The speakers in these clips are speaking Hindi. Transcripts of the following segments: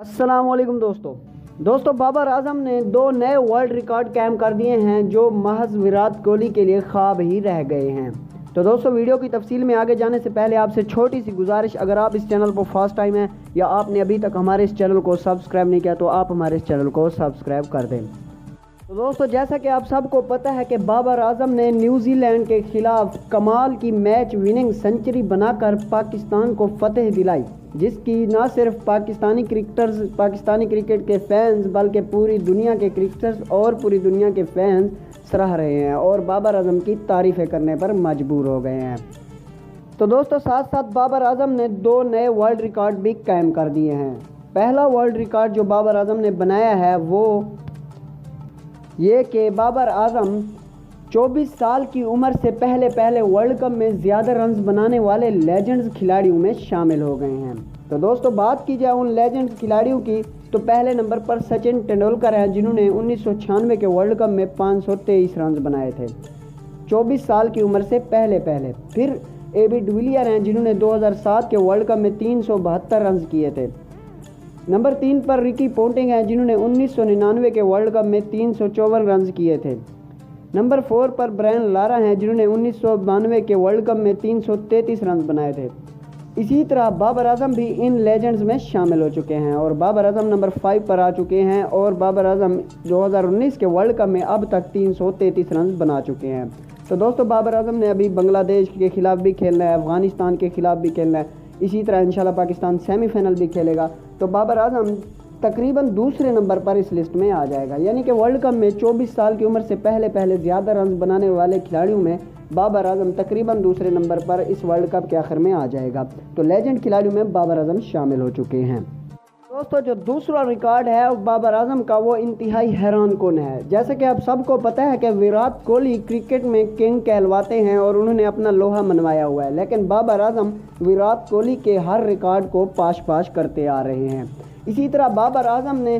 अस्सलाम वालेकुम दोस्तों बाबर आजम ने 2 नए वर्ल्ड रिकॉर्ड कायम कर दिए हैं जो महज विराट कोहली के लिए ख्वाब ही रह गए हैं। तो दोस्तों वीडियो की तफसील में आगे जाने से पहले आपसे छोटी सी गुजारिश, अगर आप इस चैनल पर फर्स्ट टाइम हैं या आपने अभी तक हमारे इस चैनल को सब्सक्राइब नहीं किया तो आप हमारे इस चैनल को सब्सक्राइब कर दें। तो दोस्तों जैसा कि आप सबको पता है कि बाबर आजम ने न्यूजीलैंड के खिलाफ कमाल की मैच विनिंग सेंचुरी बनाकर पाकिस्तान को फतेह दिलाई, जिसकी न सिर्फ पाकिस्तानी क्रिकेट के फैंस बल्कि पूरी दुनिया के क्रिकेटर्स और पूरी दुनिया के फैंस सराह रहे हैं और बाबर आजम की तारीफ़ें करने पर मजबूर हो गए हैं। तो दोस्तों साथ साथ बाबर आजम ने 2 नए वर्ल्ड रिकॉर्ड भी कायम कर दिए हैं। पहला वर्ल्ड रिकॉर्ड जो बाबर आजम ने बनाया है वो ये कि बाबर आजम 24 साल की उम्र से पहले वर्ल्ड कप में ज़्यादा रन्स बनाने वाले लेजेंड्स खिलाड़ियों में शामिल हो गए हैं। तो दोस्तों बात की जाए उन लेजेंड्स खिलाड़ियों की तो पहले नंबर पर सचिन तेंदुलकर हैं, जिन्होंने 1996 के वर्ल्ड कप में 523 रन्स बनाए थे 24 साल की उम्र से पहले। फिर AB डिविलियर हैं, जिन्होंने 2007 के वर्ल्ड कप में 372 रन्स किए थे। नंबर 3 पर रिकी पोंटिंग हैं, जिन्होंने 1999 के वर्ल्ड कप में 354 रन्स किए थे। नंबर 4 पर ब्रायन लारा हैं, जिन्होंने 1992 के वर्ल्ड कप में 333 रन्स बनाए थे। इसी तरह बाबर आजम भी इन लेजेंड्स में शामिल हो चुके हैं और बाबर आजम नंबर 5 पर आ चुके हैं और बाबर आजम 2019 के वर्ल्ड कप में अब तक 333 रन्स बना चुके हैं। तो दोस्तों बाबर आजम ने अभी बांग्लादेश के खिलाफ भी खेलना है, अफ़गानिस्तान के खिलाफ भी खेलना है, इसी तरह इंशाल्लाह पाकिस्तान सेमीफाइनल भी खेलेगा। तो बाबर आजम तकरीबन दूसरे नंबर पर इस लिस्ट में आ जाएगा, यानी कि वर्ल्ड कप में 24 साल की उम्र से पहले ज़्यादा रन बनाने वाले खिलाड़ियों में बाबर आजम तकरीबन दूसरे नंबर पर इस वर्ल्ड कप के आखिर में आ जाएगा। तो लेजेंड खिलाड़ियों में बाबर आजम शामिल हो चुके हैं। दोस्तों जो दूसरा रिकॉर्ड है बाबर आजम का वो इंतहाई हैरान कुन है। जैसे कि आप सबको पता है कि विराट कोहली क्रिकेट में किंग कहलवाते हैं और उन्होंने अपना लोहा मनवाया हुआ है, लेकिन बाबर आजम विराट कोहली के हर रिकॉर्ड को पाश करते आ रहे हैं। इसी तरह बाबर आजम ने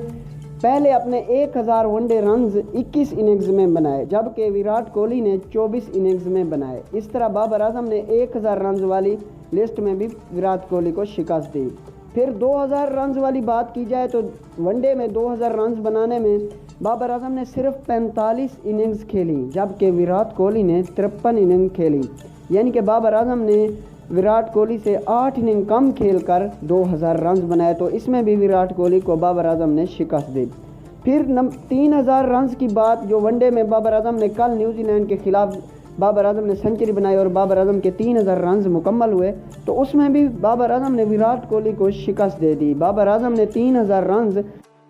पहले अपने 1000 वनडे रन्स 21 इनिंग्स में बनाए, जबकि विराट कोहली ने 24 इनिंग्स में बनाए। इस तरह बाबर आजम ने 1000 रन्स वाली लिस्ट में भी विराट कोहली को शिकस्त दी। फिर 2000 रन्स वाली बात की जाए तो वनडे में 2000 रन्स बनाने में बाबर आजम ने सिर्फ 45 इनिंग्स खेली, जबकि विराट कोहली ने 53 इनिंग खेली, यानी कि बाबर आजम ने विराट कोहली से 8 इनिंग कम खेलकर 2000 रन्स बनाए। तो इसमें भी विराट कोहली को बाबर आजम ने शिकस्त दी। फिर 3000 रन्स की बात जो वनडे में बाबर आजम ने कल न्यूजीलैंड के खिलाफ बाबर आजम ने सेंचुरी बनाई और बाबर आजम के 3000 रन्स मुकम्मल हुए, तो उसमें भी बाबर आजम ने विराट कोहली को शिकस्त दे दी। बाबर आजम ने 3000 रन्स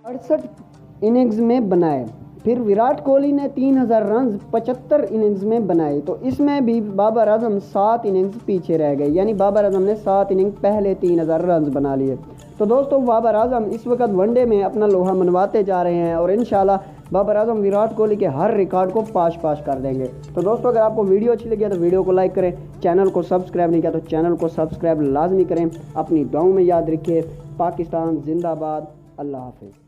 68 इनिंग्स में बनाए। फिर विराट कोहली ने 3000 रन्स 75 इनिंग्स में बनाए, तो इसमें भी बाबर आजम 7 इनिंग्स पीछे रह गए, यानी बाबर आजम ने 7 इनिंग पहले 3000 रन्स बना लिए। तो दोस्तों बाबर आजम इस वक्त वनडे में अपना लोहा मनवाते जा रहे हैं और इंशाल्लाह बाबर आजम विराट कोहली के हर रिकॉर्ड को पाश कर देंगे। तो दोस्तों अगर आपको वीडियो अच्छी लगी तो वीडियो को लाइक करें, चैनल को सब्सक्राइब नहीं किया तो चैनल को सब्सक्राइब लाजमी करें। अपनी दुआओं में याद रखिए। पाकिस्तान जिंदाबाद। अल्लाह हाफिज़।